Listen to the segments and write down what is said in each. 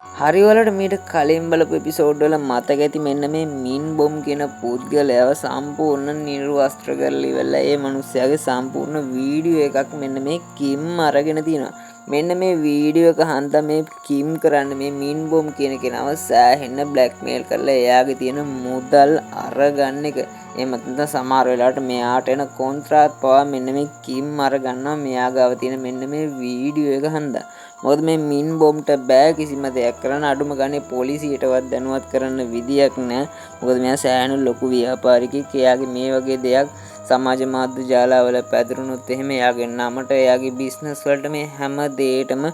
හරි වලට මීට කලින් බලපු එපිසෝඩ් වල මතක ඇති මෙන්න මේ මින් බොම් කියන පුද්ගලයාව සම්පූර්ණ නිර්වස්ත්‍ර කරලා ඉවරලා ඒ මිනිස්යාගේ සම්පූර්ණ වීඩියෝ එකක් මෙන්න මේ කිම් අරගෙන තිනවා. මෙන්න මේ වීඩියෝ එක හන්දා මේ කිම් කරන්නේ මේ මින් බොම් කියන කෙනාව සෑහෙන්න බ්ලැක්මේල් කරලා එයාගේ තියෙන මුදල් අරගන්න එක. එහෙම නැත්නම් සමහර වෙලාවට මෙයාට එන කොන්ත්‍රාත් පවා මෙන්න මේ කිම් අරගන්නවා මෙයා ගාව තියෙන මෙන්න මේ වීඩියෝ එක හන්දා. මොකද මේ මින් බොම්ට බෑ කිසිම දෙයක් කරන්න අඩුම ගානේ පොලිසියටවත් දැනුවත් කරන්න විදියක් නැහැ. මොකද මෙයා සෑහෙන ලොකු ව්‍යාපාරිකයෙක්. එයාගේ මේ වගේ දෙයක් සමාජ මාධ්‍ය ජාලවල පැතිරුණොත් එහෙම එයාගේ නමට එයාගේ බිස්නස් වලට මේ හැම දෙයකටම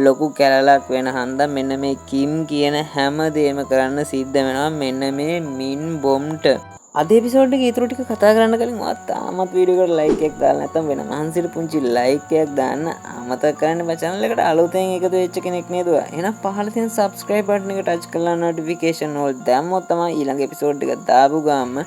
ලොකු කැලලක් වෙන හන්දා මෙන්න මේ කිම් කියන හැම දෙයක්ම කරන්න සිද්ධ වෙනවා මෙන්න මේ මින් බොම්ට. අද එපිසෝඩ් එකේ ඊටු ටික කතා කරන්න කලින් ඔයාත් තාමත් වීඩියෝ එකට ලයික් එකක් දාලා නැත්නම් වෙන මහන්සියට පුංචි ලයික් එකක් දාන්න අමතක කරන්න බෑ. channel එකට අලුතෙන් එකතු වෙච්ච කෙනෙක් නේද ඔයා? එහෙනම් පහළ තියෙන subscribe button එක touch කරලා notification ඕල් දැම්මොත් තමයි ඊළඟ එපිසෝඩ් එක දාපු ගාම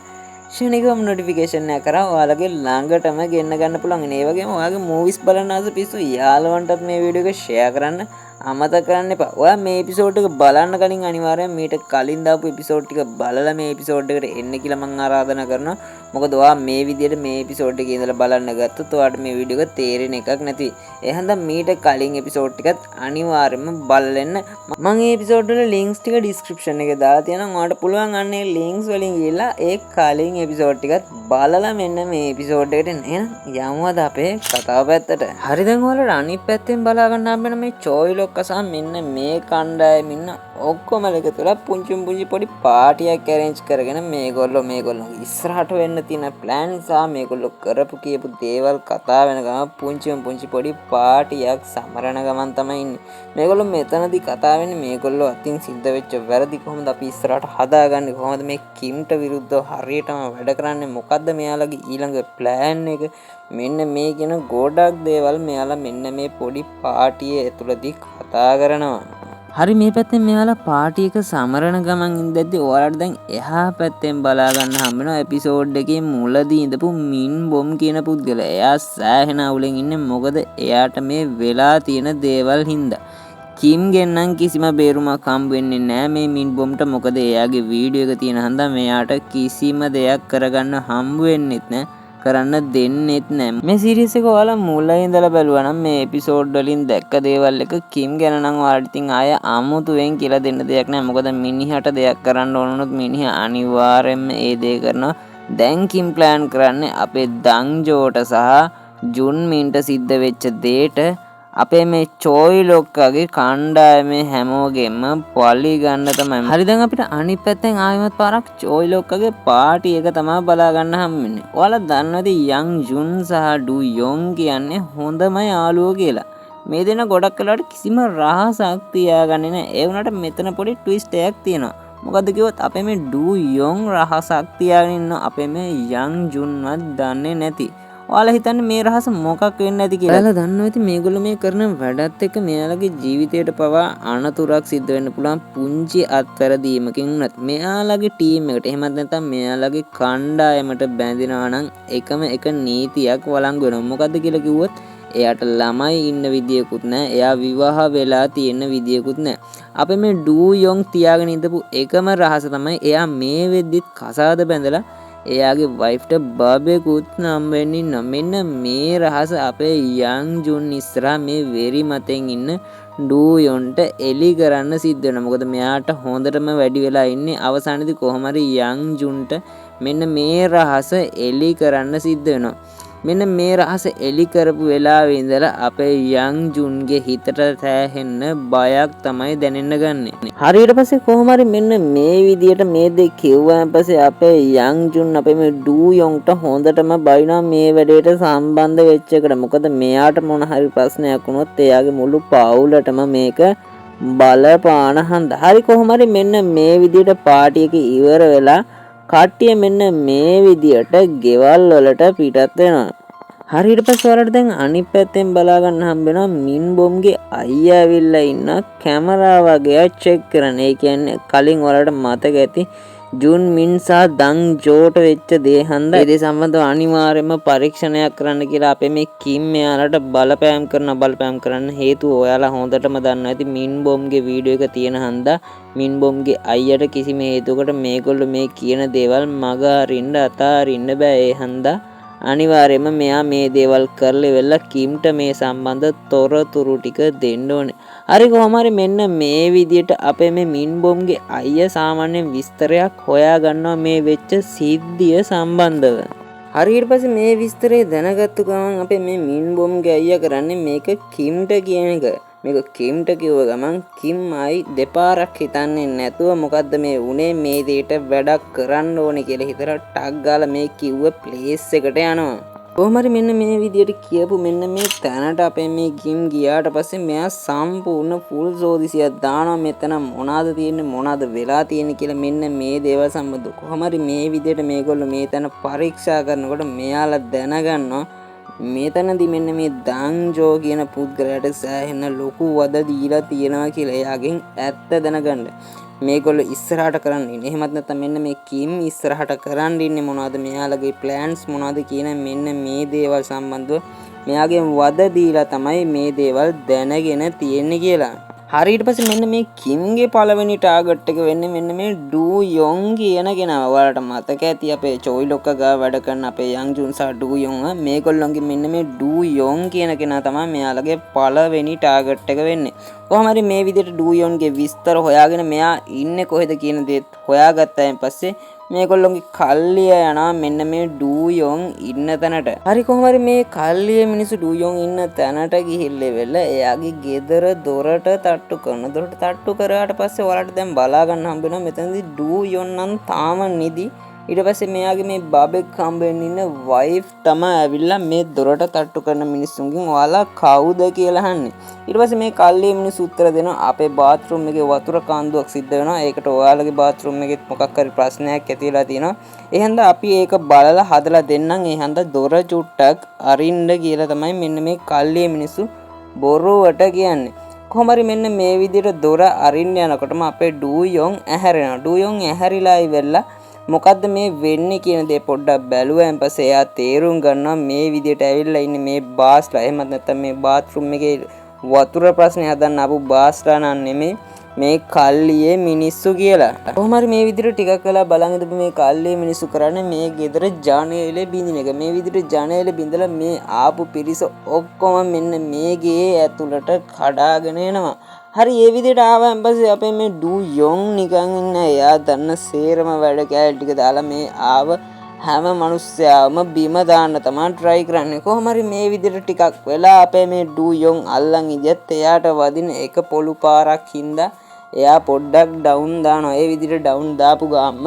ෂණිකවම notification එක කරා ඔයාලගේ ළඟටම ගෙන්න ගන්න පුළුවන්. ඒ වගේම ඔයාගේ movies බලන ආස පිස්සු යාළුවන්ටත් මේ වීඩියෝ එක share කරන්න අමතක කරන්න එපා. ඔයා මේ එපිසෝඩ් එක බලන්න කලින් අනිවාර්යයෙන් මීට කලින් දාපු එපිසෝඩ් ටික බලලා මේ එපිසෝඩ් එකට එන්න කියලා මම ආරාධනා කරනවා. මොකද ඔයා මේ විදිහට මේ එපිසෝඩ් එකේ ඉඳලා බලන්න ගත්තොත් ඔයාට මේ වීඩියෝ එක තේරෙන එකක් නැති. එහෙනම් මීට කලින් එපිසෝඩ් ටිකත් අනිවාර්යයෙන්ම බලන්න. මම මේ එපිසෝඩ් වල links ටික description එකේ දාලා තියෙනවා. ඔයාට පුළුවන් අන්නේ links වලින් ගිහලා ඒ කලින් එපිසෝඩ් ටිකත් බලලා මෙන්න මේ එපිසෝඩ් එකට එන්න. එහෙනම් යමුද අපේ කතාව පැත්තට. හරි දැන් ඔයාලට අනිත් පැත්තෙන් බලා ගන්න හම්බෙන මේ චෝයිලෝ කසා මෙන්න මේ කණ්ඩායම ඉන්න ඔක්කොම එකතුලා පුංචි පොඩි පාටියක් arrange කරගෙන මේගොල්ලෝ ඉස්සරහට වෙන්න තියෙන plan සහ මේගොල්ලෝ කරපු කියපු දේවල් කතා වෙන ගමන් පුංචි පොඩි පාටියක් සමරන ගමන් තමයි ඉන්නේ. මේගොල්ලෝ මෙතනදී කතා වෙන්නේ මේගොල්ලෝ අතින් සිද්ධ වෙච්ච වැරදි කොහොමද අපි ඉස්සරහට හදාගන්නේ, කොහොමද මේ කිම්ට විරුද්ධව හරියටම වැඩ කරන්නේ, මොකද්ද මෙයාලගේ ඊළඟ plan එක, මෙන්න මේ කියන ගොඩක් දේවල් මෙයාලා මෙන්න මේ පොඩි පාටියේ ඇතුළතදී කතා කරනවා. හරි මේ පැත්තෙන් මෙයාලා පාටි එක සමරන ගමන් ඉඳද්දි ඔයාලට දැන් එහා පැත්තෙන් බලා ගන්න හම්බ වෙනවා එපිසෝඩ් එකේ මුලදී ඉඳපු මින් බොම් කියන පුද්ගලයා. එයා සෑහෙන අවුලෙන් ඉන්නේ මොකද එයාට මේ වෙලා තියෙන දේවල් හින්දා. කිම්ගෙන් නම් කිසිම බේරුමක් හම්බ වෙන්නේ නැහැ මේ මින් බොම්ට. මොකද එයාගේ වීඩියෝ එක තියෙන හන්දා මෙයාට කිසිම දෙයක් කරගන්න හම්බ වෙන්නෙත් නැහැ, කරන්න දෙන්නෙත් නැහැ. මේ සීරීස් එක ඔයාලා මුලින් ඉඳලා බැලුවා නම් මේ එපිසෝඩ් වලින් දැක්ක දේවල් එක කිම් ගැන නම් ඔයාලට ඉතින් ආය අමුතුවෙන් කියලා දෙන්න දෙයක් නැහැ. මොකද මිනිහට දෙයක් කරන්න ඕන වුණොත් මිනිහා අනිවාර්යයෙන්ම ඒ දේ කරනවා. දැන් කිම් ප්ලෑන් කරන්නේ අපේ දංජෝට සහ ජුන් මින්ට සිද්ධ වෙච්ච දෙයට අපේ මේ චෝයි ලොක්කගේ කණ්ඩායමේ හැමෝගෙම පලි ගන්න තමයි. හරි දැන් අපිට අනිත් පැත්තෙන් ආයෙමත් පාරක් චෝයි ලොක්කගේ පාටි එක තමයි බලා ගන්න හම්බෙන්නේ. ඔයාලා දන්නවද යං ජුන් සහ ඩු යොන් කියන්නේ හොඳම යාළුවෝ කියලා. මේ දෙන ගොඩක් වෙලාවට කිසිම රහසක් තියාගන්නේ නැහැ. ඒ වුණාට මෙතන පොඩි ට්විස්ට් එකක් තියෙනවා. මොකද කිව්වොත් අපේ මේ ඩු යොන් රහසක් තියාගෙන ඉන්න අපේ මේ යං ජුන්වත් දන්නේ නැති. ඔයාලා හිතන්නේ මේ රහස මොකක් වෙන්න ඇති කියලා? ඔයාලා දන්නවා ඉතින් මේගොල්ලෝ මේ කරන වැඩත් එක්ක මෙයාලගේ ජීවිතයට පවා අනතුරක් සිද්ධ වෙන්න පුළුවන් පුංචි අත්වැරදීමකින් උනත්. මෙයාලගේ ටීම් එකට එහෙමත් නැත්නම් මෙයාලගේ කණ්ඩායමට බැඳිනවා නම් එකම එක නීතියක් වළංගු වෙනවා. මොකද්ද කියලා කිව්වොත් එයාට ළමයි ඉන්න විදියකුත් නැහැ. එයා විවාහ වෙලා තියෙන විදියකුත් නැහැ. අපේ මේ ඩූ යොන් තියාගෙන ඉඳපු එකම රහස තමයි එයා මේ වෙද්දිත් කසාද බැඳලා එයාගේ වයිෆ්ට බබෙකුත් නම් වෙන්නේ නැහැ. මෙන්න මේ රහස අපේ යං ජුන් ඉස්සරහා මේ වෙරි මතෙන් ඉන්න ඩූ යොන්ට එලි කරන්න සිද්ධ වෙනවා. මොකද මෙයාට හොඳටම වැඩි වෙලා ඉන්නේ අවසානයේදී කොහොම හරි යං ජුන්ට මෙන්න මේ රහස එලි කරන්න සිද්ධ වෙනවා. මෙන්න මේ රහස එලි කරපු වෙලාවේ ඉඳලා අපේ යං ජුන්ගේ හිතට සෑහෙන්න බයක් තමයි දැනෙන්න ගන්නෙ. හරියට පස්සේ කොහොම හරි මෙන්න මේ විදියට මේ දෙක කිව්වන් පස්සේ අපේ යං ජුන් අපේ මේ ඩූ යොන්ට හොඳටම බයිනවා මේ වැඩේට සම්බන්ධ වෙච්ච එකට. මොකද මෙයාට මොන හරි ප්‍රශ්නයක් වුණොත් එයාගේ මුළු පවුලටම මේක බලපාන හන්දා. හරි කොහොම හරි මෙන්න මේ විදියට පාටි එක ඉවර වෙලා කට්ටිය මෙන්න මේ විදියට ගෙවල් වලට පිටත් වෙනවා. හරියට පස්සේ ඔයාලට දැන් අනිත් පැත්තෙන් බලා ගන්න හම්බ වෙනවා මින් බොම්ගේ අයියා ඇවිල්ලා ඉන්න කැමරාව වගේ චෙක් කරන. ඒ කියන්නේ කලින් ඔයාලට මතක ඇති ජුන් මින් සහ දන් ජෝට වෙච්ච දේ හන්දා ඒ දේ සම්බන්ධව අනිවාර්යයෙන්ම පරීක්ෂණයක් කරන්න කියලා අපේ මේ කිම් එයාලට බලපෑම් කරන්න හේතුව ඔයාලා හොඳටම දන්නවා ඇති මින් බොම්ගේ වීඩියෝ එක තියෙන හන්දා මින් බොම්ගේ අයියට කිසිම හේතුවකට මේගොල්ලෝ මේ කියන දේවල් මග අරින්න අතාරින්න බෑ ඒ හන්දා අනිවාර්යයෙන්ම මෙයා මේ දේවල් කරලා වෙලා කිම්ට මේ සම්බන්ධ තොරතුරු ටික දෙන්න ඕනේ. හරි කොහොම හරි මෙන්න මේ විදියට අපේ මේ මින් බොම්ගේ අයියා සාමාන්‍යයෙන් විස්තරයක් හොයා ගන්නවා මේ වෙච්ච සිද්ධිය සම්බන්ධව. හරි ඊට පස්සේ මේ විස්තරය දැනගත්තු ගමන් අපේ මේ මින් බොම්ගේ අයියා කරන්නේ මේක කිම්ට කියන එක. මේක කිම්ට කිව්ව ගමන් කිම් ආයි දෙපාරක් හිතන්නේ නැතුව මොකද්ද මේ උනේ මේ දෙයට වැඩක් කරන්න ඕනේ කියලා හිතලා ටක් ගාලා මේ කිව්ව ප්ලේස් එකට යනවා. කොහොම හරි මෙන්න මේ විදියට කියපු මෙන්න මේ තැනට අපේ මේ කිම් ගියාට පස්සේ මෙයා සම්පූර්ණ ෆුල් සෝදිසියක් දානවා මෙතන මොනවාද තියෙන්නේ මොනවාද වෙලා තියෙන්නේ කියලා මෙන්න මේ දේවල් සම්බන්ධව. කොහොම හරි මේ විදියට මේගොල්ලෝ මේ තැන පරීක්ෂා කරනකොට මෙයාලා දැනගන්නවා මේතනදි මෙන්න මේ දාංජෝ කියන පුද්ගලයාට සෑහෙන ලොකු වද දීලා තියෙනවා කියලා එයාගෙන් ඇත්ත දැනගන්න. මේගොල්ලෝ ඉස්සරහට කරන්න ඉන්නේ. එහෙමත් නැත්නම් මෙන්න මේ කිම් ඉස්සරහට කරන්න ඉන්නේ මොනවද මෙයාලගේ ප්ලෑන්ස් මොනවද කියන මෙන්න මේ දේවල් සම්බන්ධව මෙයාගෙන් වද දීලා තමයි මේ දේවල් දැනගෙන තියෙන්නේ කියලා. හරි ඊට පස්සේ මෙන්න මේ කිම්ගේ පළවෙනි ටාගට් එක වෙන්නේ මෙන්න මේ ඩූ යොන් කියන කෙනා. ඔයාලට මතක ඇති අපේ චොයි ලොක්කා ගාව වැඩ කරන අපේ යන් ජුන් සහ ඩූ යොන් මේගොල්ලොන්ගේ මෙන්න මේ ඩූ යොන් කියන කෙනා තමයි මෙයාලගේ පළවෙනි ටාගට් එක වෙන්නේ. කොහොම හරි මේ විදිහට ඩූ යොන්ගේ විස්තර හොයාගෙන මෙයා ඉන්නේ කොහෙද කියන දේ හොයාගත්තායින් පස්සේ මේගොල්ලොන්ගේ කල්ලිය යනවා මෙන්න මේ ඩූ යොන් ඉන්න තැනට. හරි කොහොම හරි මේ කල්ලිය මිනිස්සු ඩූ යොන් ඉන්න තැනට ගිහිල්ලා වෙලා එයාගේ ගෙදර දොරට තට්ටු කරන. දොරට තට්ටු කරාට පස්සේ ඔයාලට දැන් බලා ගන්න හම්බ වෙනවා මෙතනදී ඩූ යොන් නම් තාම නිදි. ඊට පස්සේ මෙයාගේ මේ බබෙක් හම්බෙන්න ඉන්න වයිෆ් තමයි ඇවිල්ලා මේ දොරට තට්ටු කරන මිනිස්සුන්ගෙන් ඔයාලා කවුද කියලා අහන්නේ. ඊට පස්සේ මේ කල්ලිය මිනිස්සු උත්තර දෙනවා අපේ බාත්රූම් එකේ වතුර කාන්දුවක් සිද්ධ වෙනවා. ඒකට ඔයාලගේ බාත්රූම් එකෙත් මොකක් හරි ප්‍රශ්නයක් ඇති වෙලා තියෙනවා. ඒ හන්ද අපි ඒක බලලා හදලා දෙන්නම්. ඒ හන්ද දොර චුට්ටක් අරින්න කියලා තමයි මෙන්න මේ කල්ලිය මිනිස්සු බොරුවට කියන්නේ. කොහොම හරි මෙන්න මේ විදිහට දොර අරින්න යනකොටම අපේ ඩූ යොන් ඇහැරෙනවා. ඩූ යොන් ඇහැරිලා ඉවෙලා මොකද්ද මේ වෙන්නේ කියන දේ පොඩ්ඩක් බැලුවාන් පස්සේ එයා තේරුම් ගන්නවා මේ විදියට ඇවිල්ලා ඉන්නේ මේ බාස්ලා. එහෙමත් නැත්නම් මේ බාත්රූම් එකේ වතුර ප්‍රශ්නේ හදන්න ආපු බාස්ලා නන් නෙමෙයි මේ කල්ලියේ මිනිස්සු කියලා. කොහොම හරි මේ විදියට ටිකක් වෙලා බලන් ඉඳපු මේ කල්ලියේ මිනිස්සු කරන්නේ මේ ගෙදර ජනේලේ බින්දින එක. මේ විදියට ජනේලේ බින්දලා මේ ආපු පිරිස ඔක්කොම මෙන්න මේ ගේ ඇතුළට කඩාගෙන එනවා. හරි ඒ විදිහට ආවම පස්සේ අපේ මේ ඩූ යොන් නිකන් ඉන්න එයා දන්න සේරම වැඩ කෑලි ටික දාලා මේ ආව හැම මිනිස්සයාම බිම දාන්න තමයි try කරන්නේ. කොහොම හරි මේ විදිහට ටිකක් වෙලා අපේ මේ ඩූ යොන් අල්ලන් ඉජත් එයාට වදින එක පොළු පාරක් හින්දා එයා පොඩ්ඩක් ඩවුන් දානවා. ඒ විදිහට ඩවුන් දාපු ගාම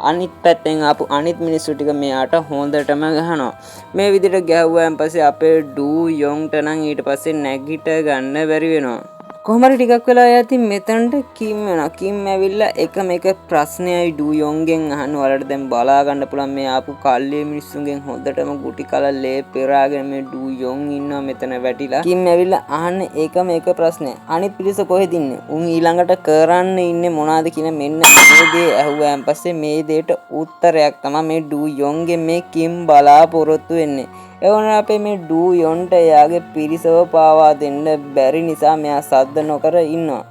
අනිත් පැත්තෙන් ආපු අනිත් මිනිස්සු ටික මෙයාට හොඳටම ගහනවා. මේ විදිහට ගැහුවාන් පස්සේ අපේ ඩූ යොන්ට නම් ඊට පස්සේ නැගිට ගන්න බැරි වෙනවා. කොහොම හරි ටිකක් වෙලා යති මෙතනට කිම් වෙනවා. කිම් ඇවිල්ලා එකම එක ප්‍රශ්නයයි ඩූ යොන්ගෙන් අහන්න. ඔයාලට දැන් බලා ගන්න පුළුවන් මේ ආපු කල්ලියේ මිනිස්සුන්ගෙන් හොඳටම ගුටි කල ලේ පෙරාගෙන මේ ඩූ යොන් ඉන්නවා මෙතන වැටිලා. කිම් ඇවිල්ලා අහන්නේ එකම එක ප්‍රශ්නය. අනිත් පිරිස කොහෙද ඉන්නේ? උන් ඊළඟට කරන්න ඉන්නේ මොනවද කියන මෙන්න මේ දේ ඇහුවාන් පස්සේ මේ දෙයට උත්තරයක් තමයි මේ ඩූ යොන්ගෙන් මේ කිම් බලාපොරොත්තු වෙන්නේ. එවන අපේ මේ ඩූ යොන්ට එයාගේ පිරිසව පාවා දෙන්න බැරි නිසා මෙයා සද්ද නොකර ඉන්නවා.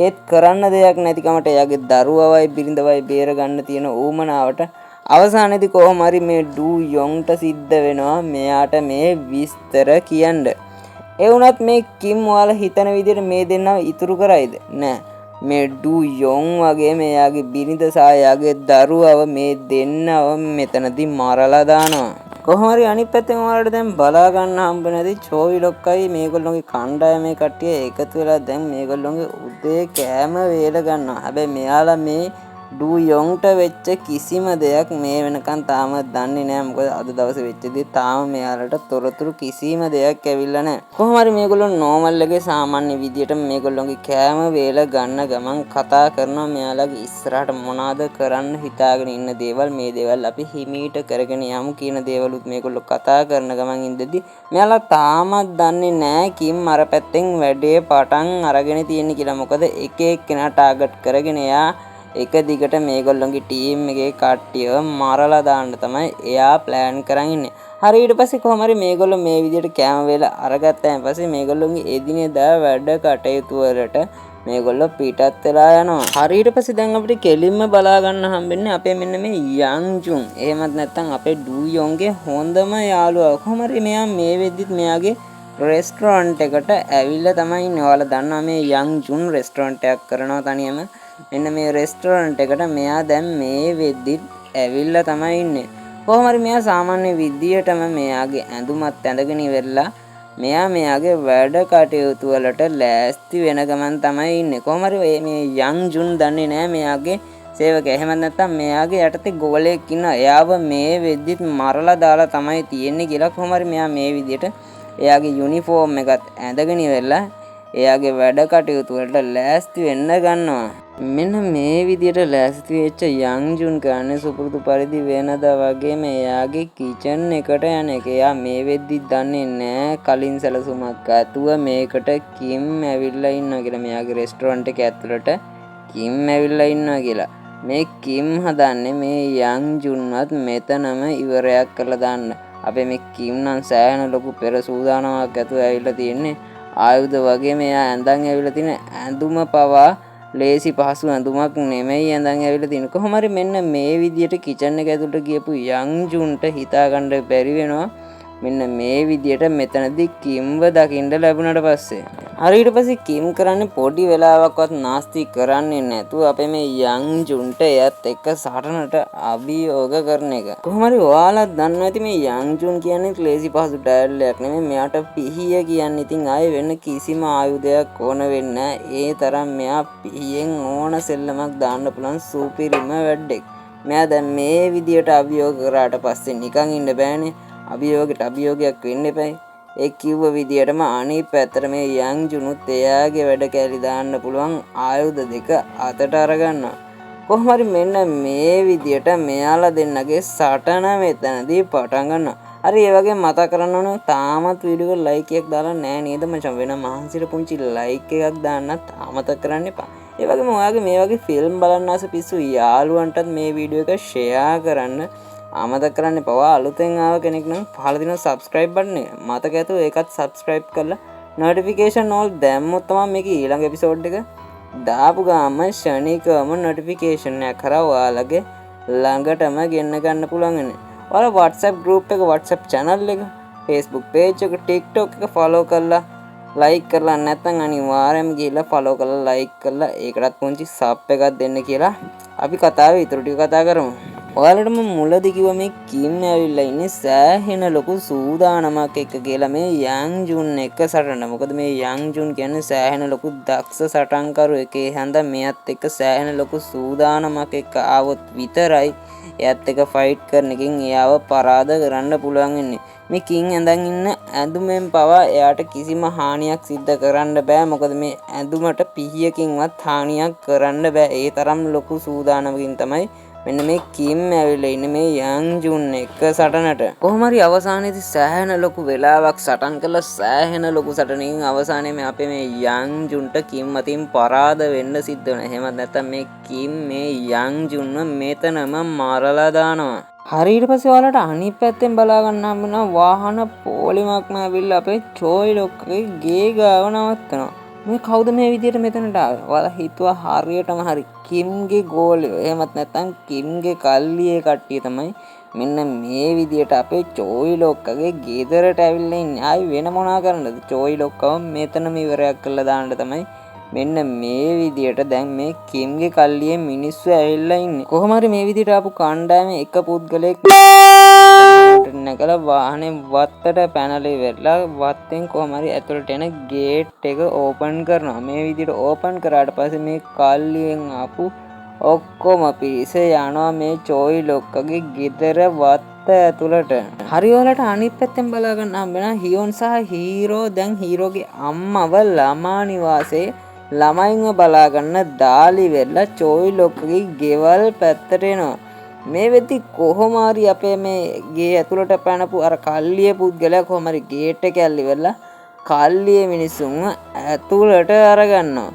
ඒත් කරන්න දෙයක් නැතිකමට එයාගේ දරුවවයි බිරිඳවයි බේර ගන්න තියෙන ඌමනාවට අවසානයේදී කොහොම හරි මේ ඩූ යොන්ට සිද්ධ වෙනවා මෙයාට මේ විස්තර කියන්න. ඒ වුණත් මේ කිම් ඔයාලා හිතන විදිහට මේ දෙන්නව ඉතුරු කරයිද? නෑ. මේ ඩූ යොන් වගේ මෙයාගේ බිරිඳ සහ එයාගේ දරුවව මේ දෙන්නව මෙතනදී මරලා දානවා. කොහොම හරි අනිත් පැත්තෙන් ඔයාලට දැන් බලා ගන්න හම්බ නැති චෝයි ලොක්කයි මේගොල්ලෝගේ කණ්ඩායමේ කට්ටිය එකතු වෙලා දැන් මේගොල්ලෝගේ උදේ කෑම වේල ගන්නවා. හැබැයි මෙයාලා මේ ඩූ යොන්ට වෙච්ච කිසිම දෙයක් මේ වෙනකන් තාම දන්නේ නැහැ. මොකද අද දවසේ වෙච්ච දේ තාම මෙයාලට තොරතුරු කිසිම දෙයක් ඇවිල්ලා නැහැ. කොහොම හරි මේගොල්ලෝ නෝමල් එකේ සාමාන්‍ය විදියට මේගොල්ලෝගේ කෑම වේල ගන්න ගමන් කතා කරනවා මෙයාලගේ ඉස්සරහට මොනවාද කරන්න හිතාගෙන ඉන්න දේවල් මේ දේවල් අපි හිමීට කරගෙන යමු කියන දේවලුත් මේගොල්ලෝ කතා කරන ගමන් ඉඳදී මෙයාලා තාමත් දන්නේ නැහැ කිම් අර පැත්තෙන් වැඩේ පටන් අරගෙන තියෙන්නේ කියලා. මොකද එක එක්කෙනා ටාගට් කරගෙන එයා එක දිගට මේගොල්ලොන්ගේ ටීම් එකේ කට්ටියව මරලා දාන්න තමයි එයා ප්ලෑන් කරන් ඉන්නේ. හරි ඊට පස්සේ කොහොම හරි මේගොල්ලෝ මේ විදිහට කැම වේලා අරගත්තාන් පස්සේ මේගොල්ලොන්ගේ එදිනෙදා වැඩ කටයුතු වලට මේගොල්ලෝ පිටත් වෙලා යනවා. හරි ඊට පස්සේ දැන් අපිට කෙලින්ම බලා ගන්න හම්බෙන්නේ අපේ මෙන්න මේ යන් ජුන්. එහෙමත් නැත්නම් අපේ ඩූ යොන්ගේ හොඳම යාළුවා. කොහොම හරි මෙයා මේ වෙද්දිත් මෙයාගේ රෙස්ටොරන්ට් එකට ඇවිල්ලා තමයි ඉන්නේ. ඔයාලා දන්නවා මේ යන් ජුන් රෙස්ටොරන්ට් එකක් කරනවා තනියම. මෙන්න මේ රෙස්ටොරන්ට් එකට මෙයා දැන් මේ වෙද්දිත් ඇවිල්ලා තමයි ඉන්නේ. කොහොම හරි මෙයා සාමාන්‍ය විදියටම මෙයාගේ ඇඳුමත් ඇඳගෙන ඉවරලා මෙයා මෙයාගේ වැඩ කටයුතු වලට ලෑස්ති වෙන ගමන් තමයි ඉන්නේ. කොහොම හරි මේ යන් ජුන් දන්නේ නැහැ මෙයාගේ සේවකයා. එහෙම නැත්නම් මෙයාගේ යටතේ ගෝලයෙක් ඉන්නවා. එයාව මේ වෙද්දිත් මරලා දාලා තමයි තියෙන්නේ කියලා කොහොම හරි මෙයා මේ විදියට එයාගේ යුනිෆෝම් එකත් ඇඳගෙන ඉවරලා එයාගේ වැඩ කටයුතු වලට ලෑස්ති වෙන්න ගන්නවා. මෙන්න මේ විදියට ලෑස්ති වෙච්ච යන් ජුන් කරන්නේ සුපුරුදු පරිදි වෙනදා වගේම එයාගේ කිචන් එකට යන එක. එයා මේ වෙද්දි දන්නේ නැහැ කලින් සැලසුමක් ඇතුව මේකට කිම් ඇවිල්ලා ඉන්නවා කියලා. මෙයාගේ රෙස්ටොරන්ට් එක ඇතුළට කිම් ඇවිල්ලා ඉන්නවා කියලා. මේ කිම් හදන්නේ මේ යන් ජුන්වත් මෙතනම ඉවරයක් කරලා දාන්න. අපේ මේ කිම් නම් සෑහෙන ලොකු පෙර සූදානමක් ඇතුව ඇවිල්ලා තියෙන්නේ. ආයුධ වගේ මෙයා ඇඳන් ඇවිල්ලා තියෙන ඇඳුම පවා ලේසි පහසු ඇඳුමක් නෙමෙයි ඇඳන් ඇවිල්ලා තියෙන්නේ. කොහොම හරි මෙන්න මේ විදියට කිචන් එක ඇතුළට ගියපු යන් ජුන්ට හිතා ගන්න බැරි වෙනවා. මෙන්න මේ විදියට මෙතනදී කිම්ව දකින්න ලැබුණාට පස්සේ හරි ඊට පස්සේ කිම් කරන්නේ පොඩි වෙලාවක්වත් නාස්ති කරන්නේ නැතුව අපේ මේ යන් ජුන්ට එයත් එක්ක සටනට අභියෝග කරන එක. කොහොම හරි ඔයාලා දන්නවා ඇති මේ යන් ජුන් කියන්නේ ලේසි පහසු ඩයලොග් නෙමෙයි. මෙයාට පිහිය කියන්නේ ඉතින් ආයේ වෙන කිසිම ආයුධයක් ඕන වෙන්නේ නැහැ. ඒ තරම් මෙයා පිහියෙන් ඕන සෙල්ලමක් දාන්න පුළුවන් සුපිරිම වැඩෙක්. මෙයා දැන් මේ විදියට අභියෝග කරාට පස්සේ නිකන් ඉන්න බෑනේ. අභියෝගයක් වෙන්න එපයි. ඒ කිව්ව විදියටම අනිත් පැත්තට මේ යන් ජුනුත් එයාගේ වැඩ කැලි දාන්න පුළුවන් ආයුධ දෙක අතට අරගන්නවා. කොහොම හරි මෙන්න මේ විදියට මෙයාලා දෙන්නගේ සටන මෙතනදී පටන් ගන්නවා. හරි ඒ වගේ මතක් කරන්න ඕනේ තාමත් වීඩියෝ එක ලයික් එකක් දාලා නැහැ නේද මචං? වෙන මහන්සියට පුංචි ලයික් එකක් දාන්නත් අමතක කරන්න එපා. ඒ වගේම ඔයාගේ මේ වගේ ෆිල්ම් බලන්න ආස පිස්සු යාළුවන්ටත් මේ වීඩියෝ එක ෂෙයා කරන්න අමතක කරන්න එපා. අලුතෙන් ආව කෙනෙක් නම් පහළ දින subscribe button එක මතක ඇතුව ඒකත් subscribe කරලා notification all දැම්මොත් තමයි මේකේ ඊළඟ episode එක දාපු ගාම ශනිකවම notification එක කරා ඔයාලගේ ළඟටම ගෙන්න ගන්න පුළුවන් වෙන්නේ. ඔයාලා WhatsApp group එක, WhatsApp channel එක, Facebook page එක, TikTok එක follow කරලා like කරලා නැත්නම් අනිවාර්යයෙන්ම ගිහිල්ලා follow කරලා like කරලා ඒකටත් පුංචි sub එකක් දෙන්න කියලා අපි කතාවේ ඊටු ටික කතා කරමු. ඔයාලටම මුලදී කිව්වා මේ කිම් ඇවිල්ලා ඉන්නේ සෑහෙන ලොකු සූදානමක් එක්ක කියලා මේ යන් ජුන් එක සටන. මොකද මේ යන් ජුන් කියන්නේ සෑහෙන ලොකු දක්ෂ සටන්කරුවෙක්. ඒ හන්දා මෙයත් එක්ක සෑහෙන ලොකු සූදානමක් එක්ක ආවොත් විතරයි එයත් එක්ක ෆයිට් කරන එකෙන් එයාව පරාද කරන්න පුළුවන් වෙන්නේ. මේ කින් ඇඳන් ඉන්න ඇඳුමෙන් පවා එයාට කිසිම හානියක් සිද්ධ කරන්න බෑ. මොකද මේ ඇඳුමට පිහියකින්වත් හානියක් කරන්න බෑ. ඒ තරම් ලොකු සූදානමකින් තමයි මෙන්න මේ කිම් ඇවිල්ලා ඉන්නේ මේ යන් ජුන් එක සටනට. කොහොම හරි අවසානයේදී සෑහෙන ලොකු වෙලාවක් සටන් කළා. සෑහෙන ලොකු සටනකින් අවසානයේ මේ අපේ මේ යන් ජුන්ට කිම් අතින් පරාද වෙන්න සිද්ධ වෙනවා. එහෙමත් නැත්නම් මේ කිම් මේ යන් ජුන්ව මෙතනම මරලා දානවා. හරි ඊට පස්සේ ඔයාලට අනිත් පැත්තෙන් බලා ගන්න හම්බුනා වාහන පොලිමක්ම ඇවිල්ලා අපේ චෝයි ලොක්කගේ ගේ ගාව නවත්තනවා. මේ කවුද මේ විදියට මෙතනට ආවේ? ඔයාලා හිතුවා හරියටම හරි කිම්ගේ ගෝලියෝ. එහෙමත් නැත්නම් කිම්ගේ කල්ලියේ කට්ටිය තමයි මෙන්න මේ විදියට අපේ චෝයි ලොක්කගේ ගෙදරට ඇවිල්ලා ඉන්නේ. ආයි වෙන මොනා කරන්නද? චෝයි ලොක්කව මෙතනම ඉවරයක් කරලා දාන්න තමයි මෙන්න මේ විදියට දැන් මේ කිම්ගේ කල්ලියේ මිනිස්සු ඇවිල්ලා ඉන්නේ. කොහොම හරි මේ විදියට ආපු කණ්ඩායමේ එක පුද්ගලෙක් නැගලා වාහනේ වත්තට පැනලා ඉවරලා වත්තෙන් කොහොම හරි ඇතුළට එන ගේට් එක ඕපන් කරනවා. මේ විදියට ඕපන් කරාට පස්සේ මේ කල්ලියෙන් ආපු ඔක්කොම පිරිස යනවා මේ චෝයි ලොක්කගේ ගෙදර වත්ත ඇතුළට. හරි වලට අනිත් පැත්තෙන් බලා ගන්න හම්බෙනවා හියොන් සහ හීරෝ. දැන් හීරෝගේ අම්මව ළමා නිවාසේ ළමයින්ව බලා ගන්න දාලි වෙලා චෝයි ලොක්කගේ ගෙවල් පැත්තට එනවා. මේ වෙද්දි කොහොම හරි අපේ මේ ගේ ඇතුළට පැනපු අර කල්ලිය පුද්ගලයා කොහොම හරි ගේට් එක ඇල්ලි වෙලා කල්ලියේ මිනිස්සුන්ව ඇතුළට අරගන්නවා.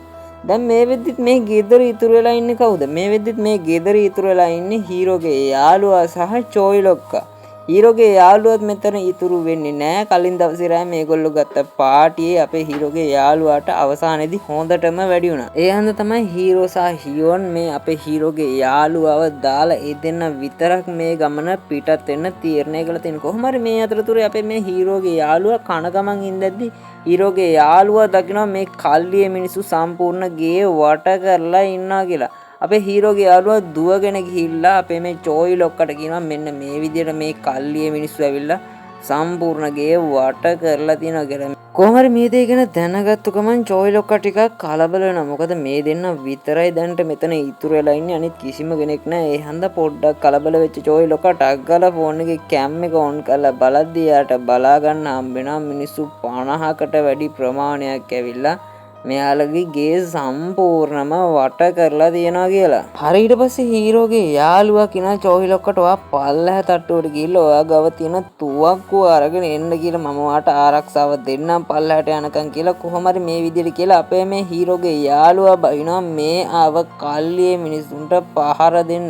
දැන් මේ වෙද්දිත් මේ ගෙදර ඉතුරු වෙලා ඉන්නේ කවුද? මේ වෙද්දිත් මේ ගෙදර ඉතුරු වෙලා ඉන්නේ හීරෝගේ යාළුවා සහ චෝයි ලොක්කා. හීරෝගේ යාළුවත් මෙතන ඉතුරු වෙන්නේ නෑ. කලින් දවසේ රෑ මේගොල්ලෝ ගත්ත පාටියේ අපේ හීරෝගේ යාළුවාට අවසානයේදී හොඳටම වැඩි වුණා. ඒ හන්ද තමයි හීරෝ සහ හියෝන් මේ අපේ හීරෝගේ යාළුවව දාලා ඒ දෙන්න විතරක් මේ ගමන පිටත් වෙන්න තීරණය කළා තියෙන. කොහොම හරි මේ අතරතුරේ අපේ මේ හීරෝගේ යාළුවා කන ගමන් ඉඳද්දි හීරෝගේ යාළුවා දකිනවා මේ කල්ලියේ මිනිස්සු සම්පූර්ණ ගේ වට කරලා ඉන්නවා කියලා. අපේ හීරෝගේ යාළුවා දුවගෙන ගිහිල්ලා අපේ මේ චෝයි ලොක්කට කියනවා මෙන්න මේ විදියට මේ කල්ලියේ මිනිස්සු ඇවිල්ලා සම්පූර්ණ ගේ වට කරලා තියනවා කියලා. කොහොම හරි මේ දේ ගැන දැනගත්තු ගමන් චෝයි ලොක්කා ටිකක් කලබල වෙනවා. මොකද මේ දෙන්න විතරයි දැන්ට මෙතන ඉතුරු වෙලා ඉන්නේ. අනිත් කිසිම කෙනෙක් නැහැ. ඒ හන්ද පොඩ්ඩක් කලබල වෙච්ච චෝයි ලොක්කා ටක් ගාලා ෆෝන් එකේ කැම් එක ඔන් කරලා බලද්දී යාට බලා ගන්න හම්බෙනවා මිනිස්සු 50කට වැඩි ප්‍රමාණයක් ඇවිල්ලා මෙයාලගේ ගේ සම්පූර්ණම වට කරලා තියෙනවා කියලා. හරි ඊට පස්සේ හීරෝගේ යාළුවා කිනා චෝයි ලොක්කට ඔයා පල්ලහ තට්ටුවට ගිහිල්ලා ඔයා ගාව තියෙන තුවක්කුව අරගෙන එන්න කියලා මම ඔයාට ආරක්ෂාව දෙන්නම් පල්ලහට යනකම් කියලා කොහොම හරි මේ විදිහට කියලා අපේ මේ හීරෝගේ යාළුවා බයිනවා මේ ආව කල්ලියේ මිනිසුන්ට පහර දෙන්න.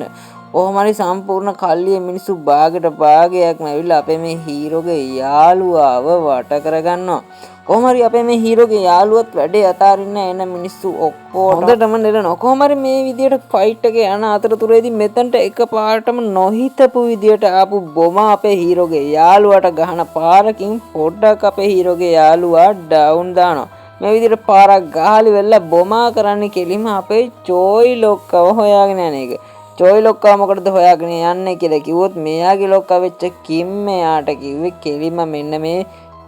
කොහොම හරි සම්පූර්ණ කල්ලියේ මිනිස්සු භාගයට භාගයක්ම ඇවිල්ලා අපේ මේ හීරෝගේ යාළුවාව වට කරගන්නවා. කොහොම හරි අපේ මේ හීරෝගේ යාළුවත් වැඩේ අතාරින්න එන මිනිස්සු ඔක්කොම හොඳටම නෙලනවා. කොහොම හරි මේ විදියට ෆයිට් එක යන අතරතුරේදී මෙතනට එකපාරටම නොහිතපු විදියට ආපු බොම අපේ හීරෝගේ යාළුවාට ගහන පාරකින් පොඩ්ඩක් අපේ හීරෝගේ යාළුවා ඩවුන් දානවා. මේ විදියට පාරක් ගහලි වෙලා බොමා කරන්නේ කෙලිම අපේ චෝයි ලොක්කව හොයාගෙන යන එක. චෝයි ලොක්කා මොකටද හොයාගෙන යන්නේ කියලා කිව්වොත් මෙයාගේ ලොක්කා වෙච්ච කිම් මෙයාට කිව්වේ කෙලිම මෙන්න මේ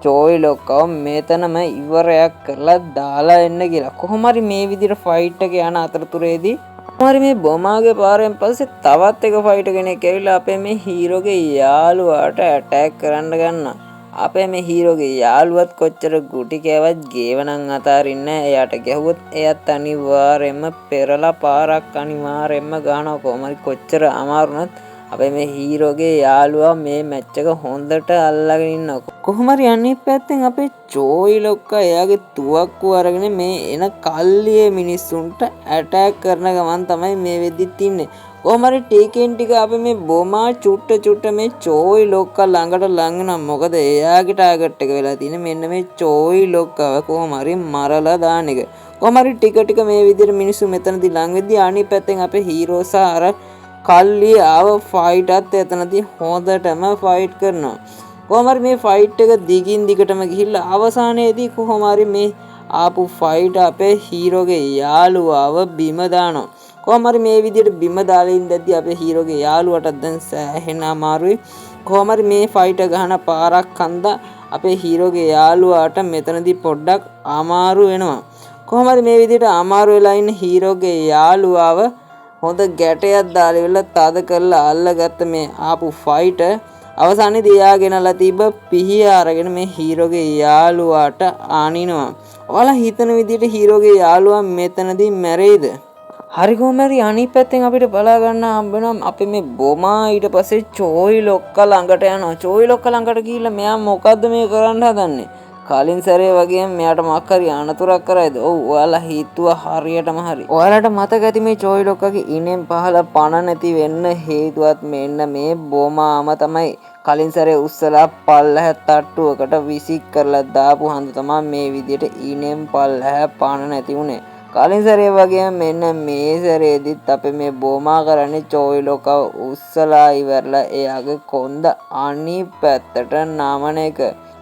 චෝයි ලොක්කව මෙතනම ඉවරයක් කරලා දාලා එන්න කියලා. කොහොම හරි මේ විදිහට ෆයිට් එක යන අතරතුරේදී කොහොම හරි මේ බොමාගේ පාරෙන් පස්සේ තවත් එක ෆයිට් කෙනෙක් ඇවිල්ලා අපේ මේ හීරෝගේ යාළුවාට ඇටැක් කරන්න ගන්නවා. අපේ මේ හීරෝගේ යාළුවත් කොච්චර ගුටි කෑවත් ගේවනම් අතාරින්නේ නැහැ. එයාට ගැහුවොත් එයත් අනිවාර්යයෙන්ම පෙරලා පාරක් අනිවාර්යයෙන්ම ගන්නවා. කොහොම හරි කොච්චර අමාරු වුණත් අපේ මේ හීරෝගේ යාළුවා මේ මැච් එක හොඳට අල්ලගෙන ඉන්නවා. කොහොම හරි අනිත් පැත්තෙන් අපේ චෝයි ලොක්කා එයාගේ තුවක්කුව අරගෙන මේ එන කල්ලියේ මිනිස්සුන්ට ඇටැක් කරන ගමන් තමයි මේ වෙද්දිත් ඉන්නේ. කොහොම හරි ටීකෙන් ටික අපි මේ බොමා චුට්ට මේ චෝයි ලොක්කා ළඟට ලං වෙනවා. මොකද එයාගේ ටාගට් එක වෙලා තියෙන්නේ මෙන්න මේ චෝයි ලොක්කාව කොහොම හරි මරලා දාන එක. කොහොම හරි ටික මේ විදිහට මිනිස්සු මෙතනදී ලං වෙද්දී අනිත් පැත්තෙන් අපේ හීරෝ සහ අර කල්ලි ආව ෆයිටත් එතනදී හොඳටම ෆයිට් කරනවා. කොහොම හරි මේ ෆයිට් එක දිගින් දිගටම ගිහිල්ලා අවසානයේදී කොහොම හරි මේ ආපු ෆයිට් අපේ හීරෝගේ යාළුවාව බිම දානවා. කොහොම හරි මේ විදිහට බිම දාලා ඉඳද්දී අපේ හීරෝගේ යාළුවටත් දැන් සෑහෙන අමාරුයි. කොහොම හරි මේ ෆයිට් ගහන පාරක් හන්දා අපේ හීරෝගේ යාළුවාට මෙතනදී පොඩ්ඩක් අමාරු වෙනවා. කොහොම හරි මේ විදිහට අමාරු වෙලා ඉන්න හීරෝගේ යාළුවාව හොඳ ගැටයක් දාලා ඉවරලා තද කරලා අල්ලගත්ත මේ ආපු ෆයිට් අවසානයේදී එයා ගෙනලා තිබ්බ පිහිය අරගෙන මේ හීරෝගේ යාළුවාට ආනිනවා. ඔයාලා හිතන විදිහට හීරෝගේ යාළුවා මෙතනදී මැරෙයිද? හරි කොහොම හරි අනිත් පැත්තෙන් අපිට බලා ගන්න හම්බ වෙනවා අපි මේ බොමා ඊට පස්සේ චෝයි ලොක්කා ළඟට යනවා. චෝයි ලොක්කා ළඟට ගිහිල්ලා මෙයා මොකද්ද මේ කරන්න හදන්නේ? කලින් සැරේ වගේම මෙයාට මොකක් හරි අනතුරක් කරයිද? ඔව් ඔයාලා හිතුවා හරියටම හරි. ඔයාලට මතක ඇති මේ චෝයි ලොක්කාගේ ඉනෙන් පහළ පණ නැති වෙන්න හේතුවත් මෙන්න මේ බොමාම තමයි. කලින් සැරේ උස්සලා පල්ලහ තට්ටුවකට විසික් කරලා දාපු හන්ද තමයි මේ විදියට ඉනෙන් පල්ලහ පණ නැති උනේ. කලින් සැරේ වගේම මෙන්න මේ සැරේදීත් අපේ මේ බොමා කරන්නේ චෝයි ලොක්කාව උස්සලා ඉවරලා එයාගේ කොන්ද අනිත් පැත්තට නමන එක.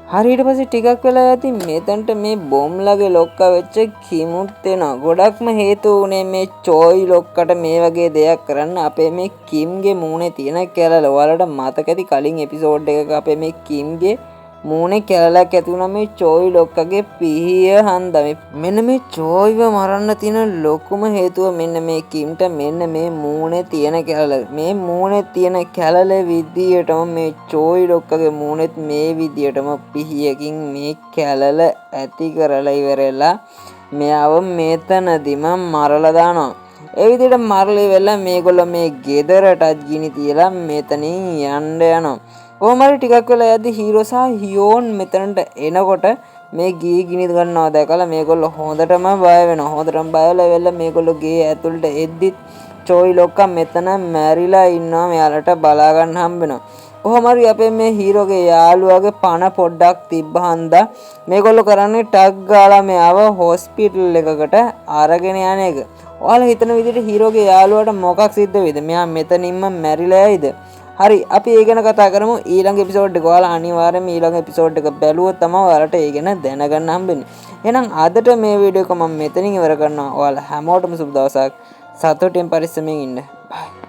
හරි ඊට පස්සේ ටිකක් වෙලා යති මෙතනට මේ බොම්ලගේ ලොක්කා වෙච්ච කිමුත් එනවා. ගොඩක්ම හේතු උනේ මේ චෝයි ලොක්කට මේ වගේ දෙයක් කරන්න අපේ මේ කිම්ගේ මූණේ තියෙන කැලල. ඔයාලට මතක ඇති කලින් එපිසෝඩ් එකක අපේ මේ කිම්ගේ මූණේ කැලලක් ඇති වුණා මේ චෝයි ලොක්කගේ පිහිය හන්දා. මෙන්න මේ චෝයිව මරන්න තියෙන ලොකුම හේතුව මෙන්න මේ කිම්ට මෙන්න මේ මූණේ තියෙන කැලල. මේ මූණේ තියෙන කැලල විදියටම මේ චෝයි ලොක්කගේ මූණෙත් මේ විදියටම පිහියකින් මේ කැලල ඇති කරලා ඉවරලා මෙයාව මෙතනදිම මරලා දානවා. ඒ විදිහට මරලා ඉවරලා මේගොල්ලෝ මේ ගෙදරටත් ගිනි තියලා මෙතනින් යන්න යනවා. කොහොම හරි ටිකක් වෙලා යද්දි හීරෝ සහ හියෝන් මෙතනට එනකොට මේ ගී ගිනි ගන්නවා දැකලා මේගොල්ලෝ හොඳටම බය වෙනවා. හොඳටම බයලා වෙලා මේගොල්ලෝ ගේ ඇතුළට එද්දිත් චෝයි ලොක්කා මෙතන මැරිලා ඉන්නවා. මෙයාලට බලා ගන්න හම්බ වෙනවා. කොහොම හරි අපේ මේ හීරෝගේ යාළුවාගේ පණ පොඩ්ඩක් තිබ්බහන්දා මේගොල්ලෝ කරන්නේ ටග් ගාලා මෙයාව හොස්පිටල් එකකට අරගෙන යන එක. ඔයාලා හිතන විදිහට හීරෝගේ යාළුවාට මොකක් සිද්ධ වෙයිද? මෙයා මෙතනින්ම මැරිලා යයිද? හරි අපි ඒ ගැන කතා කරමු ඊළඟ එපිසෝඩ් එක. ඔයාලා අනිවාර්යයෙන්ම ඊළඟ එපිසෝඩ් එක බැලුවොත් තමයි ඔයාලට ඒ ගැන දැනගන්න හම්බෙන්නේ. එහෙනම් අදට මේ වීඩියෝ එක මම මෙතනින් ඉවර කරනවා. ඔයාලා හැමෝටම සුබ දවසක්. සතුටින් පරිස්සමෙන් ඉන්න. බයි.